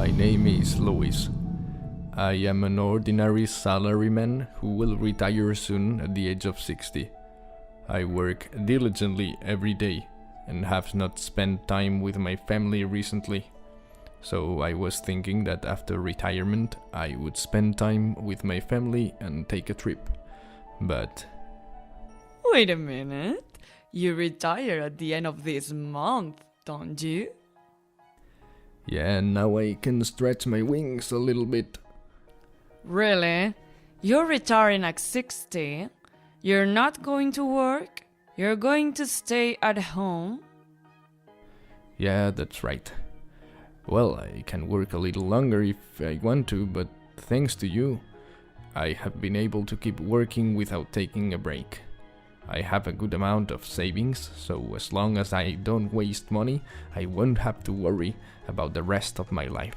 My name is Louis. I am an ordinary salaryman who will retire soon at the age of 60. I work diligently every day and have not spent time with my family recently. So I was thinking that after retirement I would spend time with my family and take a trip. But Wait a minute. You retire at the end of this month, don't you? yeah, now I can stretch my wings a little bit. Really? You're retiring at 60? You're not going to work? You're going to stay at home? Yeah, that's right. Well, I can work a little longer if I want to, but thanks to you, I have been able to keep working without taking a break. I have a good amount of savings, so as long as I don't waste money, I won't have to worry about the rest of my life.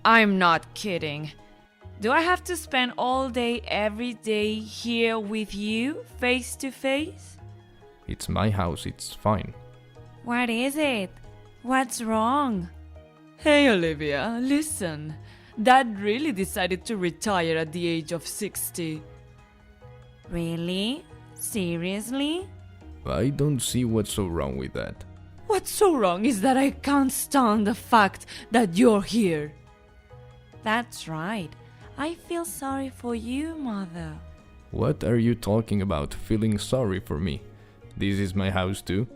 I'm not kidding. Do I have to spend all day every day here with you, face to face? It's my house, it's fine. What is it? What's wrong? Hey Olivia, listen. Dad really decided to retire at the age of 60. Really? Seriously? I don't see what's so wrong with that. What's so wrong is that I can't stand the fact that you're here. That's right. I feel sorry for you, Mother. What are you talking about, feeling sorry for me? This is my house too.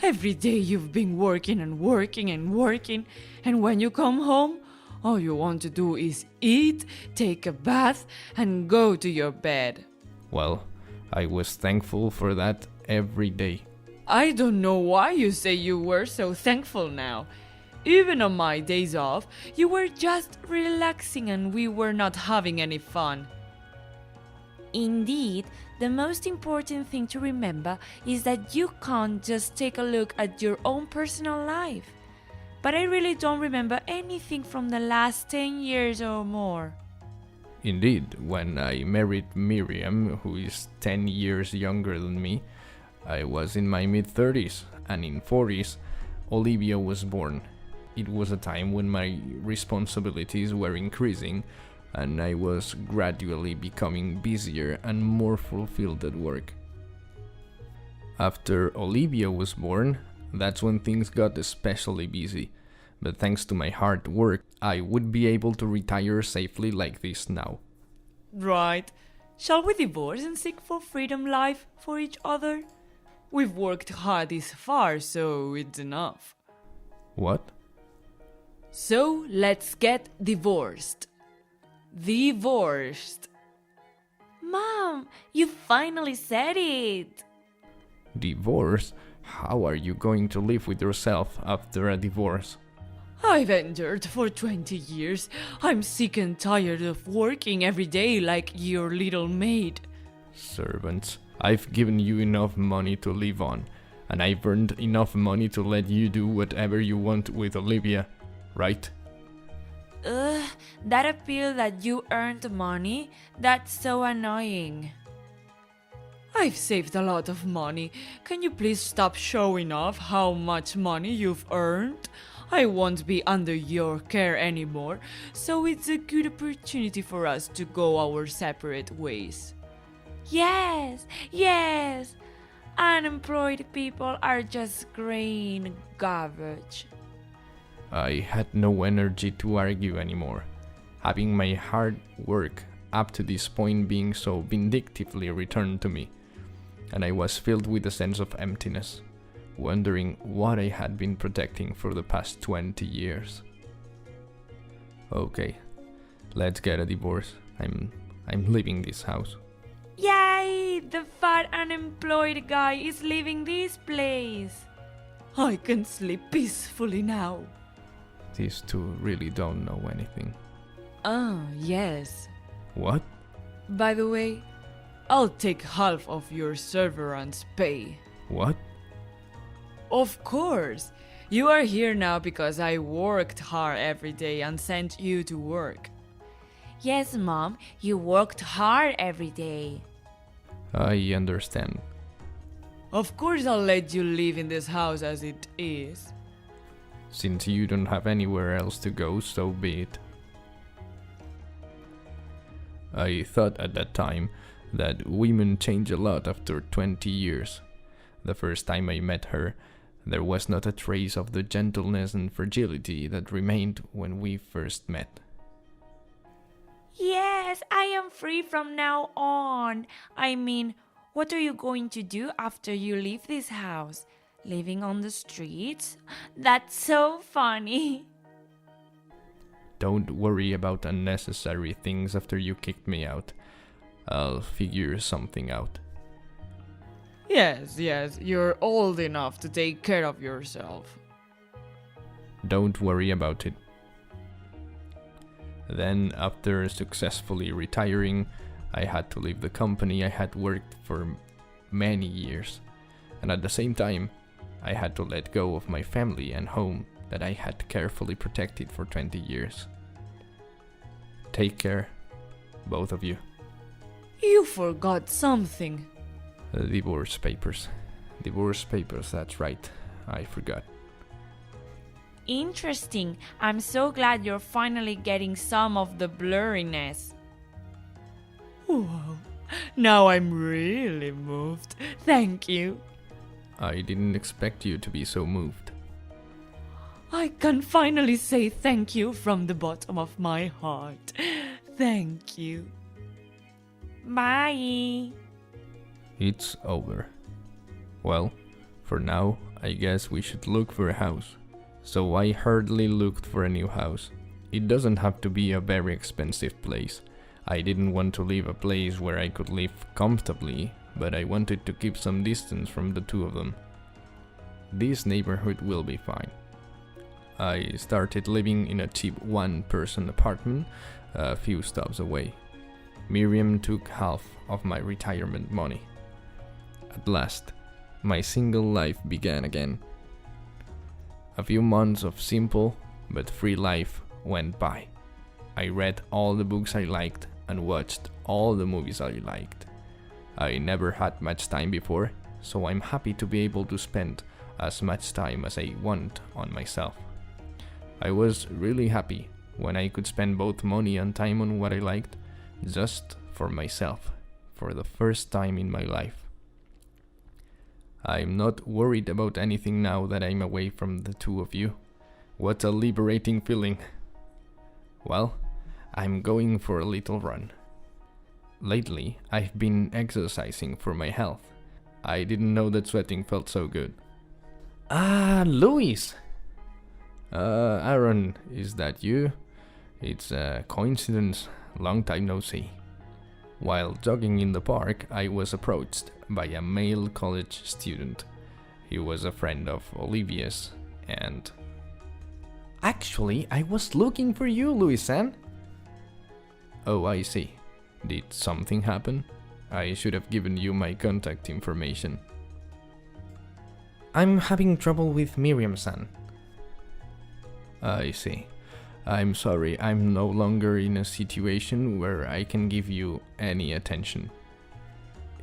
Every day you've been working and working and working, and when you come home, all you want to do is eat, take a bath, and go to your bed. Well, I was thankful for that every day. I don't know why you say you were so thankful now. Even on my days off, you were just relaxing and we were not having any fun. Indeed, the most important thing to remember is that you can't just take a look at your own personal life. But I really don't remember anything from the last 10 years or more. Indeed, when I married Miriam, who is 10 years younger than me, I was in my mid-30s, and in 40s, Olivia was born. It was a time when my responsibilities were increasing, and I was gradually becoming busier and more fulfilled at work. After Olivia was born, that's when things got especially busy. But thanks to my hard work, I would be able to retire safely like this now. Right. Shall we divorce and seek for freedom life for each other? We've worked hard this far, so it's enough. What? So let's get divorced. Divorced. Mom, you finally said it. Divorce? How are you going to live with yourself after a divorce? I've endured for 20 years. I'm sick and tired of working every day like your little maid. Servants, I've given you enough money to live on, and I've earned enough money to let you do whatever you want with Olivia, right? That appeal that you earned money, that's so annoying. I've saved a lot of money. Can you please stop showing off how much money you've earned? I won't be under your care anymore, so it's a good opportunity for us to go our separate ways. Yes, yes! Unemployed people are just green garbage. I had no energy to argue anymore, having my hard work up to this point being so vindictively returned to me, and I was filled with a sense of emptiness, wondering what I had been protecting for the past 20 years. Okay, let's get a divorce. I'm leaving this house. Yay! The fat unemployed guy is leaving this place. I can sleep peacefully now. These two really don't know anything. Oh, yes. What? By the way, I'll take half of your severance pay. What? Of course. You are here now because I worked hard every day and sent you to work. Yes, Mom, you worked hard every day. I understand. Of course I'll let you live in this house as it is. Since you don't have anywhere else to go, so be it. I thought at that time that women change a lot after 20 years. The first time I met her, there was not a trace of the gentleness and fragility that remained when we first met. Yes, I am free from now on. I mean, what are you going to do after you leave this house? Living on the streets? That's so funny. Don't worry about unnecessary things after you kicked me out. I'll figure something out. Yes, you're old enough to take care of yourself. Don't worry about it. Then, after successfully retiring, I had to leave the company I had worked for many years. And at the same time, I had to let go of my family and home that I had carefully protected for 20 years. Take care, both of you. You forgot something. Divorce papers. Divorce papers, that's right. I forgot. Interesting. I'm so glad you're finally getting some of the blurriness. Wow. Now I'm really moved. Thank you. I didn't expect you to be so moved. I can finally say thank you from the bottom of my heart. Thank you. Bye. It's over. Well, for now, I guess we should look for a house. So I hurriedly looked for a new house. It doesn't have to be a very expensive place. I didn't want to leave a place where I could live comfortably, but I wanted to keep some distance from the two of them. This neighborhood will be fine. I started living in a cheap one-person apartment a few stops away. Miriam took half of my retirement money. At last, my single life began again. A few months of simple but free life went by. I read all the books I liked and watched all the movies I liked. I never had much time before, so I'm happy to be able to spend as much time as I want on myself. I was really happy when I could spend both money and time on what I liked, just for myself, for the first time in my life. I'm not worried about anything now that I'm away from the two of you. What a liberating feeling. Well, I'm going for a little run. Lately, I've been exercising for my health. I didn't know that sweating felt so good. Ah, Luis! Aaron, is that you? It's a coincidence. Long time no see. While jogging in the park, I was approached by a male college student. He was a friend of Olivia's and... Actually, I was looking for you, Luisan. Oh, I see. Did something happen? I should have given you my contact information. I'm having trouble with Miriam-san. I see. I'm sorry, I'm no longer in a situation where I can give you any attention.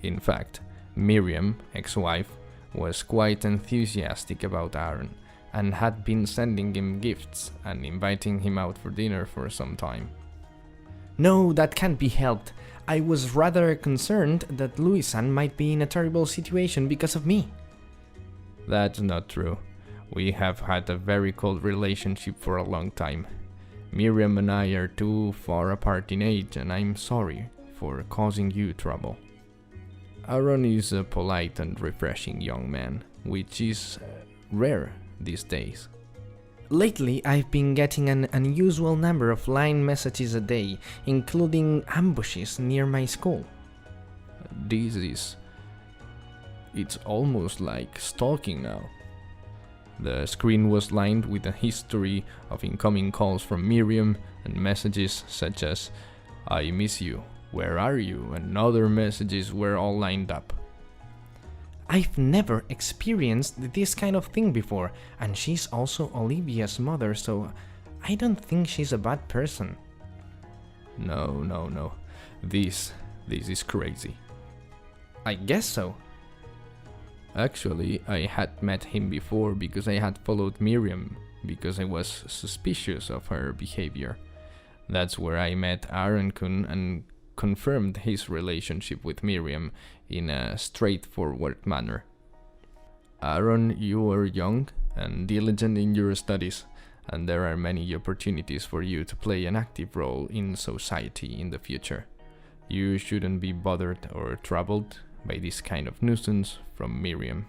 In fact, Miriam, ex-wife, was quite enthusiastic about Aaron and had been sending him gifts and inviting him out for dinner for some time. No, that can't be helped. I was rather concerned that Louis-san might be in a terrible situation because of me. That's not true. We have had a very cold relationship for a long time. Miriam and I are too far apart in age, and I'm sorry for causing you trouble. Aaron is a polite and refreshing young man, which is rare these days. Lately, I've been getting an unusual number of line messages a day, including ambushes near my school. It's almost like stalking now. The screen was lined with a history of incoming calls from Miriam and messages such as, "I miss you, where are you?" and other messages were all lined up. I've never experienced this kind of thing before, and she's also Olivia's mother, so I don't think she's a bad person. No. This is crazy. I guess so. Actually, I had met him before because I had followed Miriam because I was suspicious of her behavior. That's where I met Aaron-kun and confirmed his relationship with Miriam in a straightforward manner. Aaron, you are young and diligent in your studies, and there are many opportunities for you to play an active role in society in the future. You shouldn't be bothered or troubled by this kind of nuisance from Miriam.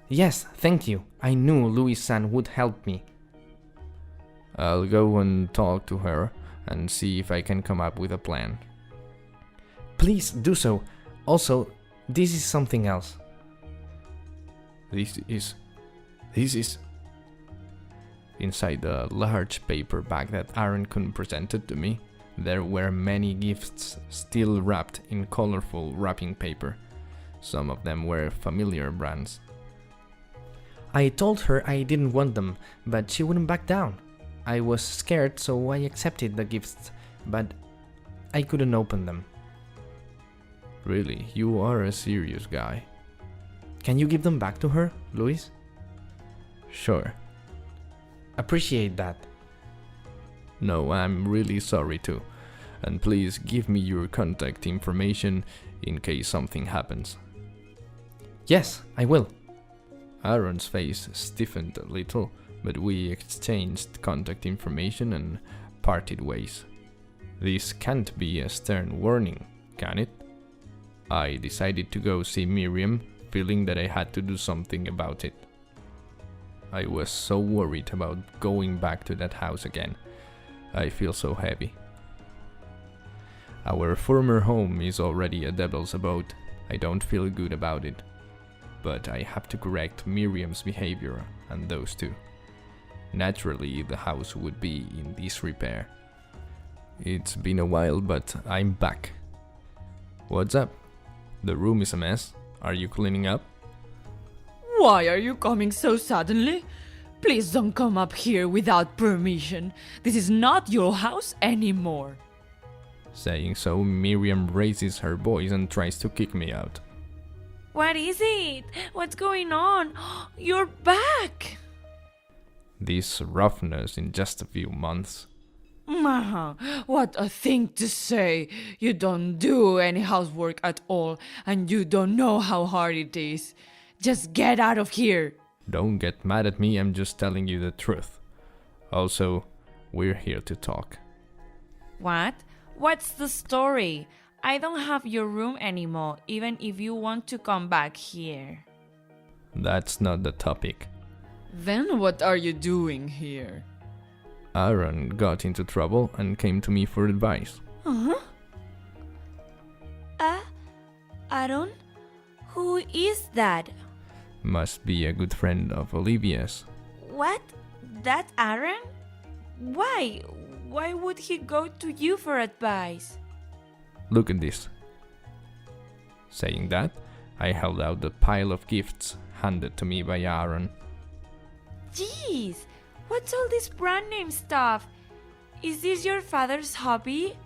Yes, thank you. I knew Louis-san would help me. I'll go and talk to her and see if I can come up with a plan. Please do so. Also, this is something else. This is... Inside the large paper bag that Aaron-kun presented to me, there were many gifts still wrapped in colorful wrapping paper. Some of them were familiar brands. I told her I didn't want them, but she wouldn't back down. I was scared, so I accepted the gifts, but I couldn't open them. Really, you are a serious guy. Can you give them back to her, Louis? Sure. Appreciate that. No, I'm really sorry too. And please give me your contact information in case something happens. Yes, I will. Aaron's face stiffened a little, but we exchanged contact information and parted ways. This can't be a stern warning, can it? I decided to go see Miriam, feeling that I had to do something about it. I was so worried about going back to that house again. I feel so heavy. Our former home is already a devil's abode. I don't feel good about it. But I have to correct Miriam's behavior and those two. Naturally, the house would be in disrepair. It's been a while, but I'm back. What's up? The room is a mess. Are you cleaning up? Why are you coming so suddenly? Please don't come up here without permission. This is not your house anymore. Saying so, Miriam raises her voice and tries to kick me out. What is it? What's going on? You're back! This roughness in just a few months. What a thing to say. You don't do any housework at all, and you don't know how hard it is. Just get out of here. Don't get mad at me, I'm just telling you the truth. Also, we're here to talk. What? What's the story? I don't have your room anymore, even if you want to come back here. That's not the topic. Then what are you doing here? Aaron got into trouble and came to me for advice. Aaron? Who is that? Must be a good friend of Olivia's. What? That Aaron? Why? Why would he go to you for advice? Look at this. Saying that, I held out the pile of gifts handed to me by Aaron. Jeez, what's all this brand name stuff? Is this your father's hobby?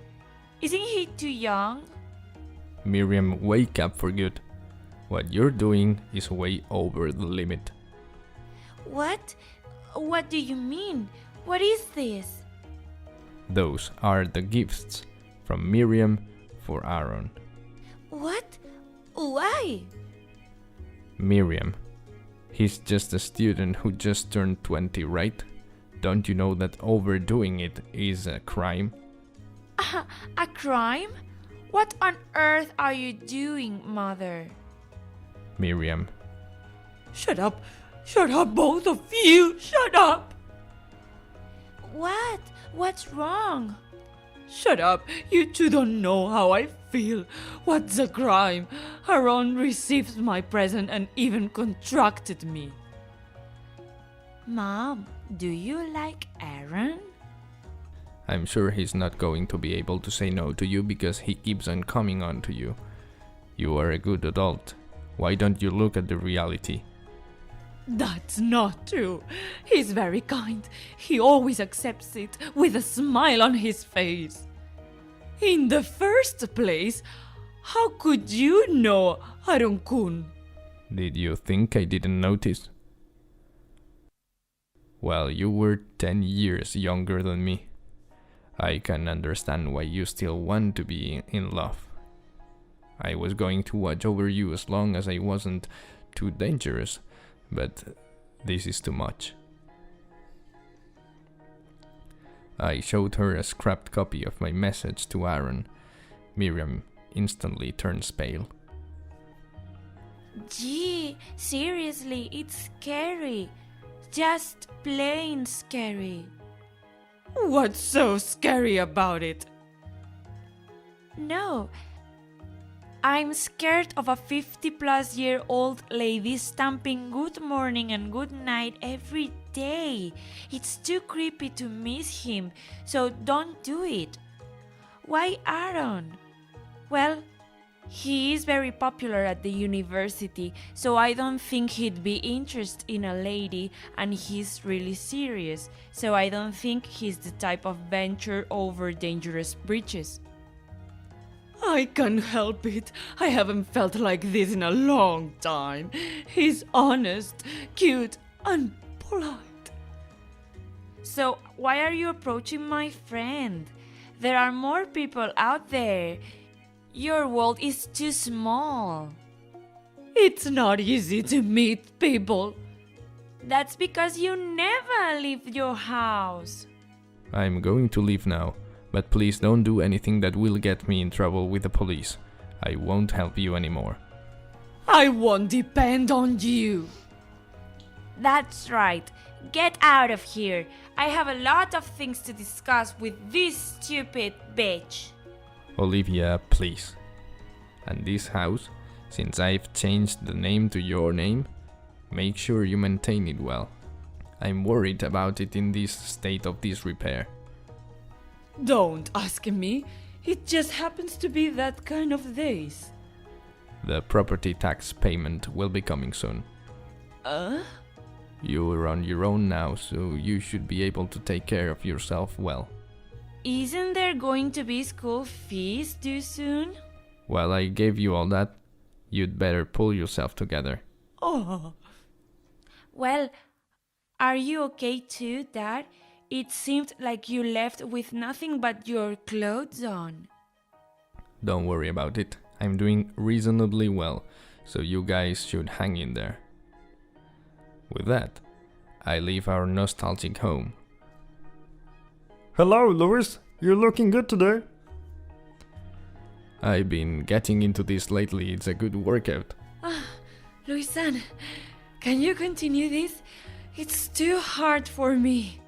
Isn't he too young? Miriam, wake up for good. What you're doing is way over the limit. What? What do you mean? What is this? Those are the gifts from Miriam for Aaron. What? Why? Miriam, he's just a student who just turned 20, right? Don't you know that overdoing it is a crime? A crime? What on earth are you doing, Mother? Miriam. Shut up! Shut up, both of you! Shut up! What? What's wrong? Shut up! You two don't know how I feel. What's a crime? Aaron received my present and even contracted me. Mom, do you like Aaron? I'm sure he's not going to be able to say no to you because he keeps on coming on to you. You are a good adult. Why don't you look at the reality? That's not true. He's very kind. He always accepts it with a smile on his face. In the first place, how could you know, Aaron-kun? Did you think I didn't notice? Well, you were 10 years younger than me. I can understand why you still want to be in love. I was going to watch over you as long as I wasn't too dangerous, but this is too much. I showed her a scrapped copy of my message to Aaron. Miriam instantly turns pale. Gee, seriously, it's scary. Just plain scary. What's so scary about it? No, I'm scared of a 50-plus-year-old lady stamping good morning and good night every day. It's too creepy to miss him, so don't do it. Why Aaron? Well, he is very popular at the university, so I don't think he'd be interested in a lady, and he's really serious, so I don't think he's the type of venture over dangerous bridges. I can't help it. I haven't felt like this in a long time. He's honest, cute, and polite. So why are you approaching my friend? There are more people out there. Your world is too small. It's not easy to meet people. That's because you never leave your house. I'm going to leave now, but please don't do anything that will get me in trouble with the police. I won't help you anymore. I won't depend on you. That's right. Get out of here. I have a lot of things to discuss with this stupid bitch. Olivia, please. And this house, since I've changed the name to your name, make sure you maintain it well. I'm worried about it in this state of disrepair. Don't ask me. It just happens to be that kind of days. The property tax payment will be coming soon. You're on your own now, so you should be able to take care of yourself well. Isn't there going to be school fees due soon? Well, I gave you all that. You'd better pull yourself together. Oh. Well, are you okay too, Dad? It seemed like you left with nothing but your clothes on. Don't worry about it. I'm doing reasonably well, so you guys should hang in there. With that, I leave our nostalgic home. Hello, Louis. You're looking good today. I've been getting into this lately. It's a good workout. Luisan, can you continue this? It's too hard for me.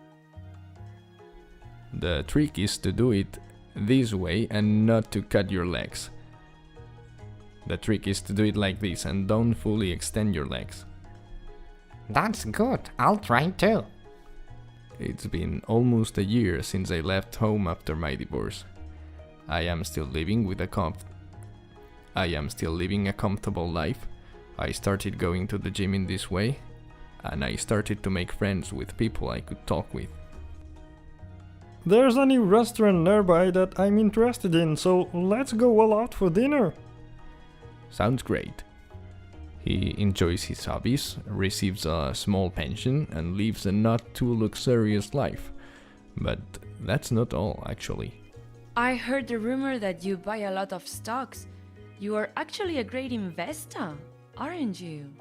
The trick is to do it this way and not to cut your legs. The trick is to do it like this and don't fully extend your legs. That's good. I'll try too. It's been almost a year since I left home after my divorce. I am still living a comfortable life. I started going to the gym in this way, and I started to make friends with people I could talk with. There's a new restaurant nearby that I'm interested in, so let's go all out for dinner. Sounds great. He enjoys his hobbies, receives a small pension, and lives a not too luxurious life. But that's not all, actually. I heard the rumor that you buy a lot of stocks. You are actually a great investor, aren't you?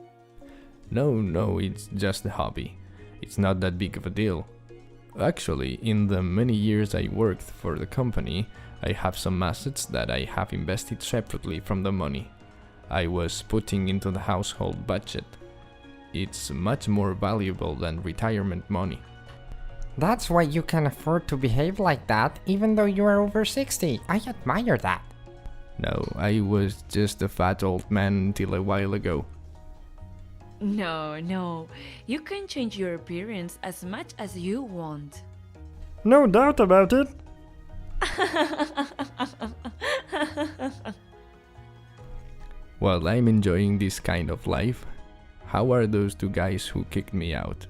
No, it's just a hobby. It's not that big of a deal. Actually, in the many years I worked for the company, I have some assets that I have invested separately from the money I was putting into the household budget. It's much more valuable than retirement money. That's why you can afford to behave like that even though you are over 60. I admire that. No, I was just a fat old man until a while ago. No. You can change your appearance as much as you want. No doubt about it. While I'm enjoying this kind of life, how are those two guys who kicked me out?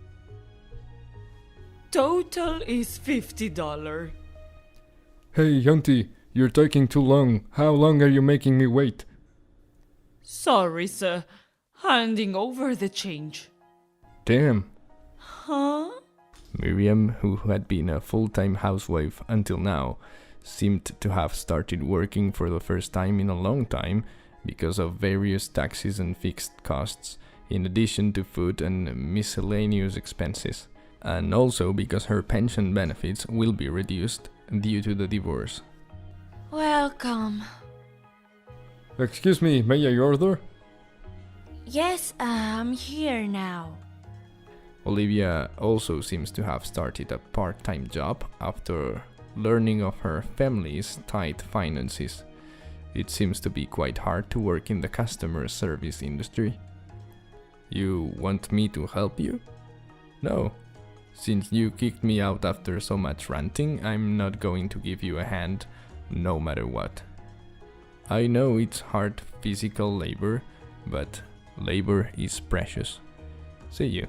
Total is $50. Hey, Auntie, you're taking too long. How long are you making me wait? Sorry, sir. Handing over the change. Damn. Huh? Miriam, who had been a full-time housewife until now, seemed to have started working for the first time in a long time because of various taxes and fixed costs, in addition to food and miscellaneous expenses, and also because her pension benefits will be reduced due to the divorce. Welcome. Excuse me, may I order? Yes, I'm here now. Olivia also seems to have started a part-time job after learning of her family's tight finances. It seems to be quite hard to work in the customer service industry. You want me to help you? No. Since you kicked me out after so much ranting, I'm not going to give you a hand, no matter what. I know it's hard physical labor, but labor is precious. See you.